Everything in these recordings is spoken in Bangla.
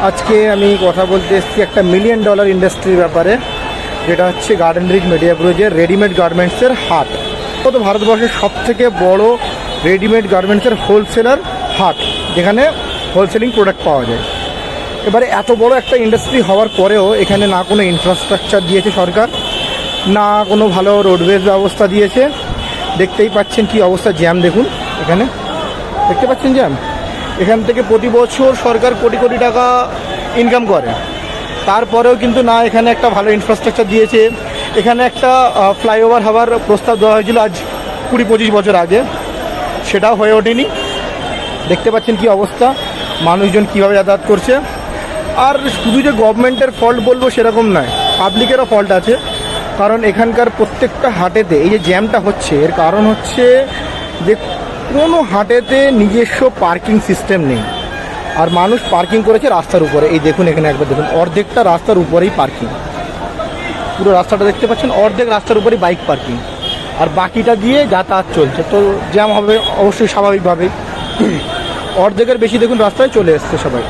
আজকে আমি কথা বলতে এসেছি একটা $1 মিলিয়ন ইন্ডাস্ট্রির ব্যাপারে, যেটা হচ্ছে গার্ডেন রিচ মেডিয়াপুরের রেডিমেড গার্মেন্টসের হাট। কত ভারতবর্ষের সবথেকে বড় রেডিমেড গার্মেন্টসের হোলসেলার হাট, যেখানে হোলসেলিং প্রোডাক্ট পাওয়া যায়। এবারে এত বড় একটা ইন্ডাস্ট্রি হওয়ার পরেও এখানে না কোনো ইনফ্রাস্ট্রাকচার দিয়েছে সরকার, না কোনো ভালো রোডওয়েজ ব্যবস্থা দিয়েছে। দেখতেই পাচ্ছেন কি অবস্থা, জ্যাম দেখুন, এখানে দেখতে পাচ্ছেন জ্যাম। এখান থেকে প্রতি বছর সরকার কোটি কোটি টাকা ইনকাম করে, তারপরেও কিন্তু না এখানে একটা ভালো ইনফ্রাস্ট্রাকচার দিয়েছে। এখানে একটা ফ্লাইওভার হওয়ার প্রস্তাব দেওয়া হয়েছিল আজ 20-25 বছর আগে, সেটাও হয়ে ওঠেনি। দেখতে পাচ্ছেন কি অবস্থা, মানুষজন কীভাবে যাতায়াত করছে। আর শুধু যে গভর্নমেন্টের ফল্ট বলবো সেরকম নয়, পাবলিকেরও ফল্ট আছে। কারণ এখানকার প্রত্যেকটা হাটেতে এই যে জ্যামটা হচ্ছে, এর কারণ হচ্ছে যে কোনো হাটেতে নিজস্ব পার্কিং সিস্টেম নেই, আর মানুষ পার্কিং করেছে রাস্তার উপরে। এই দেখুন, এখানে একবার দেখুন, অর্ধেকটা রাস্তার উপরেই পার্কিং। পুরো রাস্তাটা দেখতে পাচ্ছেন, অর্ধেক রাস্তার উপরেই বাইক পার্কিং, আর বাকিটা দিয়ে যাতায়াত চলছে। তো জ্যাম হবে অবশ্যই, স্বাভাবিকভাবে। অর্ধেকের বেশি দেখুন রাস্তায় চলে এসছে সবাই।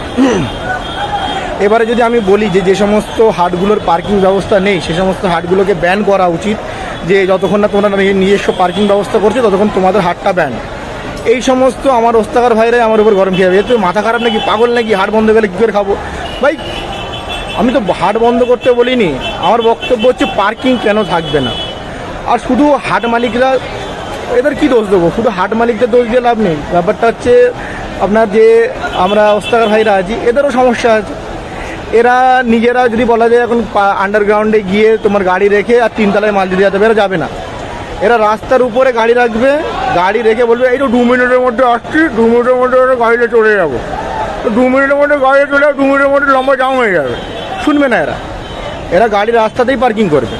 এবারে যদি আমি বলি যে সমস্ত হাটগুলোর পার্কিং ব্যবস্থা নেই, সে সমস্ত হাটগুলোকে ব্যান করা উচিত, যে যতক্ষণ না তোমরা নিজস্ব পার্কিং ব্যবস্থা করছো ততক্ষণ তোমাদের হাটটা ব্যান। এই সমস্ত আমার ওস্তাকার ভাইরাই আমার উপর গরম খেয়ে যাবে, তুই মাথা খারাপ নাকি, পাগল নাকি, হাট বন্ধ গেলে কী করে খাবো? ভাই আমি তো হাট বন্ধ করতে বলিনি, আমার বক্তব্য হচ্ছে পার্কিং কেন থাকবে না। আর শুধু হাট মালিকরা, এদের কি দোষ দেবো? শুধু হাট মালিকদের দোষ দিয়ে লাভ নেই। ব্যাপারটা হচ্ছে আপনার যে আমরা ওস্তাকার ভাইরা আছি, এদেরও সমস্যা আছে। এরা নিজেরা যদি বলা যায় এখন আন্ডারগ্রাউন্ডে গিয়ে তোমার গাড়ি রেখে আর 3 তলায় মাল দিতে যেতে, এরা যাবে না। এরা রাস্তার উপরে গাড়ি রাখবে, গাড়ি রেখে বলবে এই তো 2 মিনিটের মধ্যে আসছি, 2 মিনিটের মধ্যে গাড়িতে চলে যাবো। তো 2 মিনিটের মধ্যে গাড়িতে চলে যাবো, 2 মিনিটের মধ্যে লম্বা জাম হয়ে যাবে। শুনবে না এরা গাড়ি রাস্তাতেই পার্কিং করবে।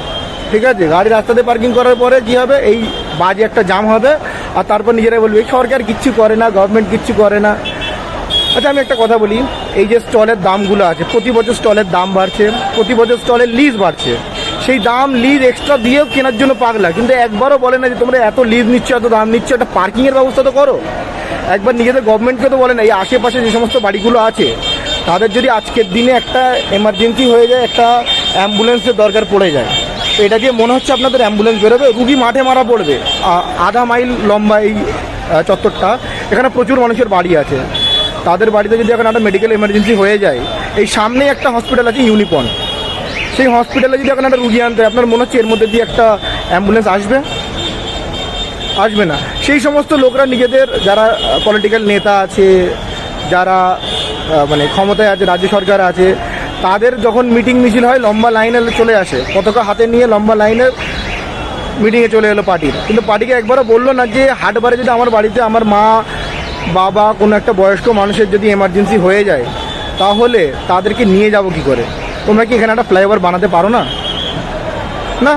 ঠিক আছে, গাড়ি রাস্তাতে পার্কিং করার পরে কী হবে, এই বাজে একটা জাম হবে, আর তারপর নিজেরাই বলবে সরকার কিচ্ছু করে না, গভর্নমেন্ট কিচ্ছু করে না। আচ্ছা আমি একটা কথা বলি, এই যে স্টলের দামগুলো আছে, প্রতি বছর স্টলের দাম বাড়ছে, প্রতি বছর স্টলের লিজ বাড়ছে। সেই দাম লিজ এক্সট্রা দিয়েও কেনার জন্য পাগলা, কিন্তু একবারও বলে না যে তোমরা এত লিজ নিচ্ছ, এত দাম নিচ্ছ, একটা পার্কিংয়ের ব্যবস্থা তো করো। একবার নিজেদের গভর্নমেন্টকে তো বলে না, এই আশেপাশে যে সমস্ত বাড়িগুলো আছে তাদের যদি আজকের দিনে একটা এমার্জেন্সি হয়ে যায়, একটা অ্যাম্বুলেন্সের দরকার পড়ে যায়, তো এটা দিয়ে মনে হচ্ছে আপনাদের অ্যাম্বুলেন্স বেরোবে? রুগী মাঠে মারা পড়বে। আধা মাইল লম্বা এই চত্বরটা, এখানে প্রচুর মানুষের বাড়ি আছে। তাদের বাড়িতে যদি এখন একটা মেডিকেল এমার্জেন্সি হয়ে যায়, এই সামনেই একটা হসপিটাল আছে ইউনিপন, সেই হসপিটালে যদি এখন একটা রুগী আনতে হয়, আপনার মনে হচ্ছে এর মধ্যে দিয়ে একটা অ্যাম্বুলেন্স আসবে? আসবে না। সেই সমস্ত লোকরা নিজেদের, যারা পলিটিক্যাল নেতা আছে, যারা মানে ক্ষমতায় আছে, রাজ্য সরকার আছে, তাদের যখন মিটিং মিছিল হয় লম্বা লাইনে চলে আসে, পতাকা হাতে নিয়ে লম্বা লাইনের মিটিংয়ে চলে এলো পার্টির। কিন্তু পার্টিকে একবারও বললো না যে হাটবারে যদি আমার বাড়িতে আমার মা বাবা কোনো একটা বয়স্ক মানুষের যদি এমার্জেন্সি হয়ে যায়, তাহলে তাদেরকে নিয়ে যাব কি করে? তোমরা কি এখানে একটা ফ্লাইওভার বানাতে পারো না? না,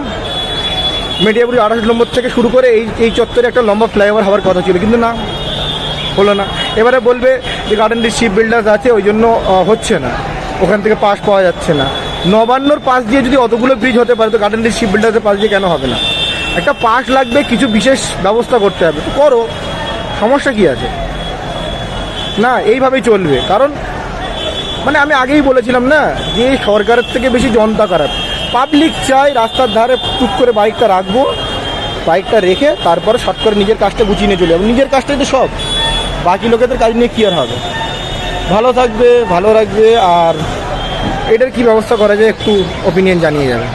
মেডিয়াপুরি 28 নম্বর থেকে শুরু করে এই চত্বরে একটা লম্বা ফ্লাইওভার হওয়ার কথা ছিল, কিন্তু না, হলো না। এবারে বলবে যে গার্ডেন রিচ শিপ বিল্ডার্স আছে ওই জন্য হচ্ছে না, ওখান থেকে পাস পাওয়া যাচ্ছে না। নবান্নর পাশ দিয়ে যদি অতগুলো ব্রিজ হতে পারে, তো গার্ডেন রিচ শিপ বিল্ডার্সের পাশ দিয়ে কেন হবে না? একটা পাস লাগবে, কিছু বিশেষ ব্যবস্থা করতে হবে, তো করো, সমস্যা কী আছে? না, এইভাবেই চলবে। কারণ মানে আমি আগেই বলেছিলাম না যে সরকারের থেকে বেশি জনতা খারাপ। পাবলিক চাই রাস্তার ধারে টুক করে বাইকটা রাখবো, বাইকটা রেখে তারপরে শর্ট করে নিজের কাজটা গুছিয়ে নিয়ে চলে যাবো। নিজের কাজটাই তো সব, বাকি লোকেদের কাজ নিয়ে কী আর হবে? ভালো থাকবে, ভালো রাখবে, আর এটার কী ব্যবস্থা করা যায় একটু ওপিনিয়ন জানিয়ে যাবে।